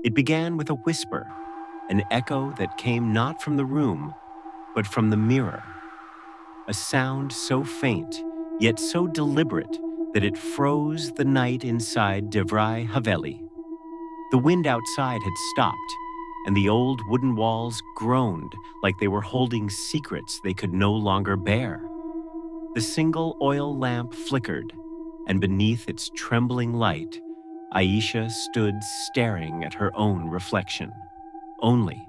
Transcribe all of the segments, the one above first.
It began with a whisper, an echo that came not from the room, but from the mirror. A sound so faint, yet so deliberate, that it froze the night inside Haveli. The wind outside had stopped, and the old wooden walls groaned like they were holding secrets they could no longer bear. The single oil lamp flickered, and beneath its trembling light, Aisha stood staring at her own reflection. Only.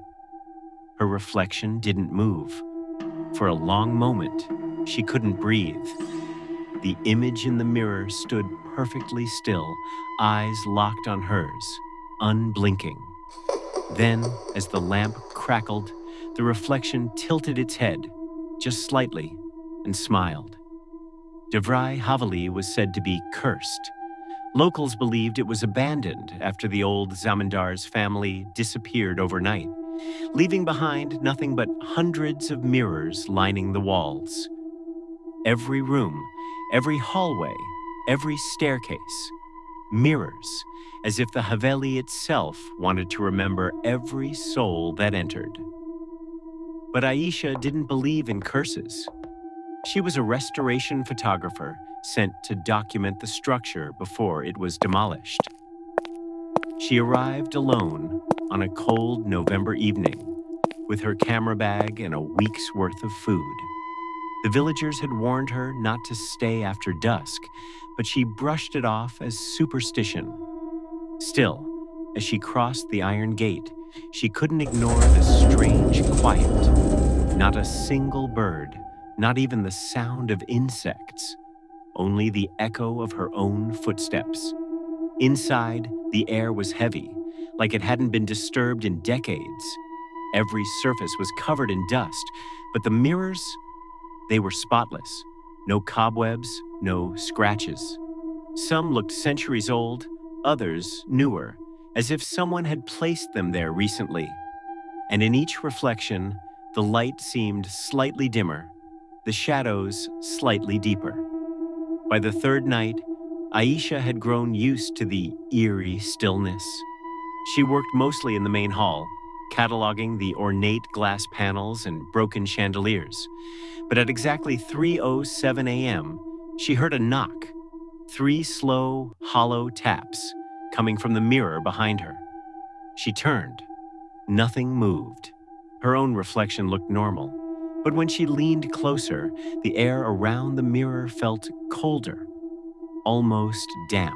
Her reflection didn't move. For a long moment, she couldn't breathe. The image in the mirror stood perfectly still, eyes locked on hers, unblinking. Then, as the lamp crackled, the reflection tilted its head, just slightly, and smiled. Haveli was said to be cursed. Locals believed it was abandoned after the old Zamandar's family disappeared overnight, leaving behind nothing but hundreds of mirrors lining the walls. Every room, every hallway, every staircase. Mirrors, as if the Haveli itself wanted to remember every soul that entered. But Aisha didn't believe in curses. She was a restoration photographer sent to document the structure before it was demolished. She arrived alone on a cold November evening with her camera bag and a week's worth of food. The villagers had warned her not to stay after dusk, but she brushed it off as superstition. Still, as she crossed the iron gate, she couldn't ignore the strange quiet. Not a single bird, not even the sound of insects, only the echo of her own footsteps. Inside, the air was heavy, like it hadn't been disturbed in decades. Every surface was covered in dust, but the mirrors, they were spotless. No cobwebs, no scratches. Some looked centuries old, others newer, as if someone had placed them there recently. And in each reflection, the light seemed slightly dimmer, the shadows slightly deeper. By the third night, Aisha had grown used to the eerie stillness. She worked mostly in the main hall, cataloging the ornate glass panels and broken chandeliers. But at exactly 3:07 a.m., she heard a knock, 3 slow, hollow taps coming from the mirror behind her. She turned. Nothing moved. Her own reflection looked normal, but when she leaned closer, the air around the mirror felt colder, almost damp.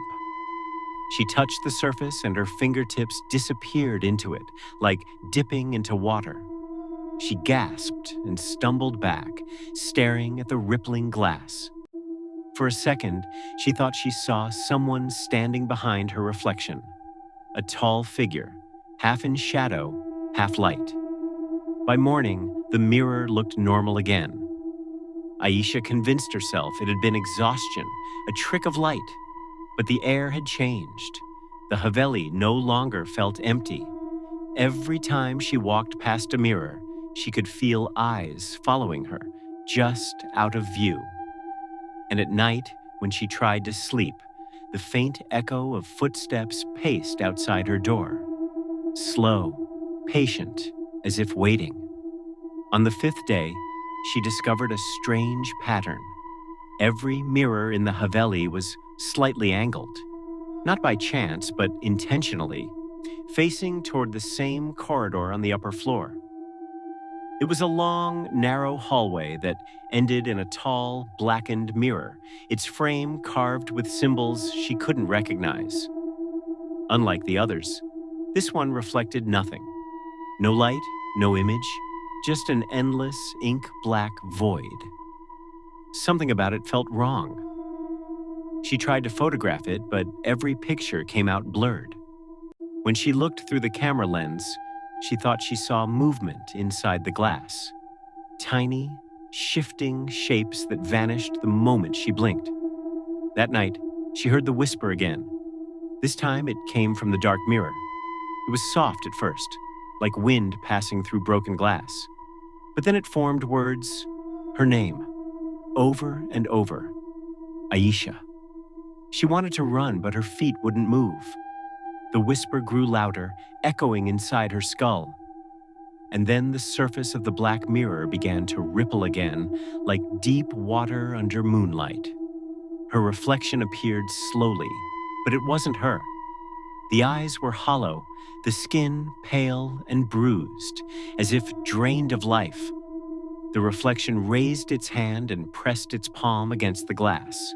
She touched the surface and her fingertips disappeared into it, like dipping into water. She gasped and stumbled back, staring at the rippling glass. For a second, she thought she saw someone standing behind her reflection. A tall figure, half in shadow, half light. By morning, the mirror looked normal again. Aisha convinced herself it had been exhaustion, a trick of light. But the air had changed. The Haveli no longer felt empty. Every time she walked past a mirror, she could feel eyes following her, just out of view. And at night, when she tried to sleep, the faint echo of footsteps paced outside her door. Slow, patient, as if waiting. On the 5th day, she discovered a strange pattern. Every mirror in the Haveli was slightly angled, not by chance, but intentionally, facing toward the same corridor on the upper floor. It was a long, narrow hallway that ended in a tall, blackened mirror, its frame carved with symbols she couldn't recognize. Unlike the others, this one reflected nothing. No light, no image, just an endless, ink-black void. Something about it felt wrong. She tried to photograph it, but every picture came out blurred. When she looked through the camera lens, she thought she saw movement inside the glass. Tiny, shifting shapes that vanished the moment she blinked. That night, she heard the whisper again. This time it came from the dark mirror. It was soft at first, like wind passing through broken glass. But then it formed words, her name, over and over. Aisha. She wanted to run, but her feet wouldn't move. The whisper grew louder, echoing inside her skull. And then the surface of the black mirror began to ripple again, like deep water under moonlight. Her reflection appeared slowly, but it wasn't her. The eyes were hollow, the skin pale and bruised, as if drained of life. The reflection raised its hand and pressed its palm against the glass.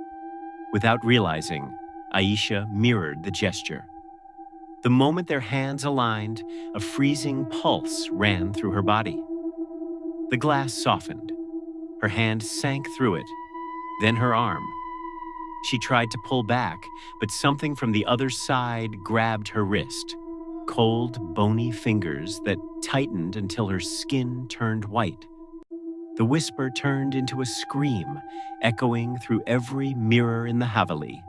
Without realizing, Aisha mirrored the gesture. The moment their hands aligned, a freezing pulse ran through her body. The glass softened. Her hand sank through it, then her arm. She tried to pull back, but something from the other side grabbed her wrist. Cold, bony fingers that tightened until her skin turned white. The whisper turned into a scream, echoing through every mirror in the Haveli.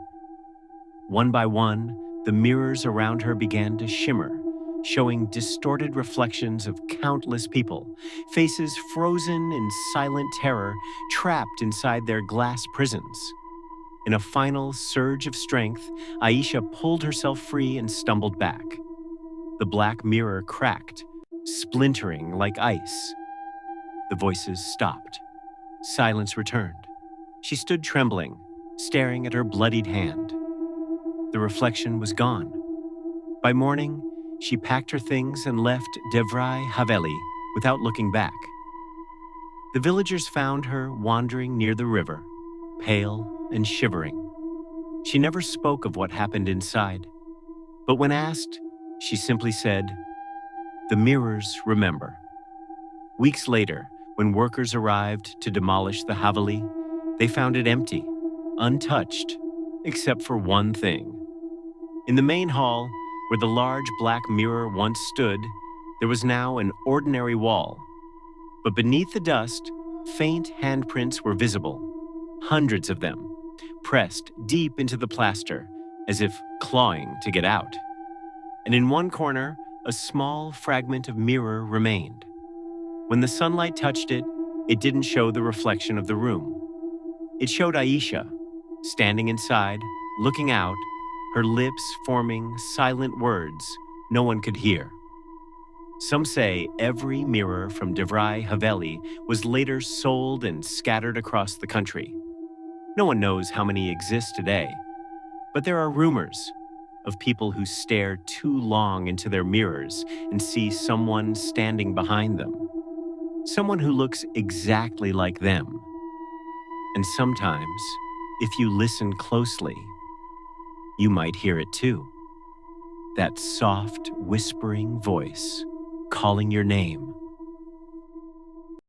One by one, the mirrors around her began to shimmer, showing distorted reflections of countless people, faces frozen in silent terror, trapped inside their glass prisons. In a final surge of strength, Aisha pulled herself free and stumbled back. The black mirror cracked, splintering like ice. The voices stopped. Silence returned. She stood trembling, staring at her bloodied hand. The reflection was gone. By morning, she packed her things and left Devrai Haveli without looking back. The villagers found her wandering near the river, pale and shivering. She never spoke of what happened inside, but when asked, she simply said, "The mirrors remember." Weeks later, when workers arrived to demolish the Haveli, they found it empty, untouched, except for one thing. In the main hall, where the large black mirror once stood, there was now an ordinary wall. But beneath the dust, faint handprints were visible, hundreds of them, pressed deep into the plaster, as if clawing to get out. And in one corner, a small fragment of mirror remained. When the sunlight touched it, it didn't show the reflection of the room. It showed Aisha, standing inside, looking out, her lips forming silent words no one could hear. Some say every mirror from Devrai Haveli was later sold and scattered across the country. No one knows how many exist today, but there are rumors of people who stare too long into their mirrors and see someone standing behind them. Someone who looks exactly like them. And sometimes, if you listen closely, you might hear it too. That soft, whispering voice calling your name.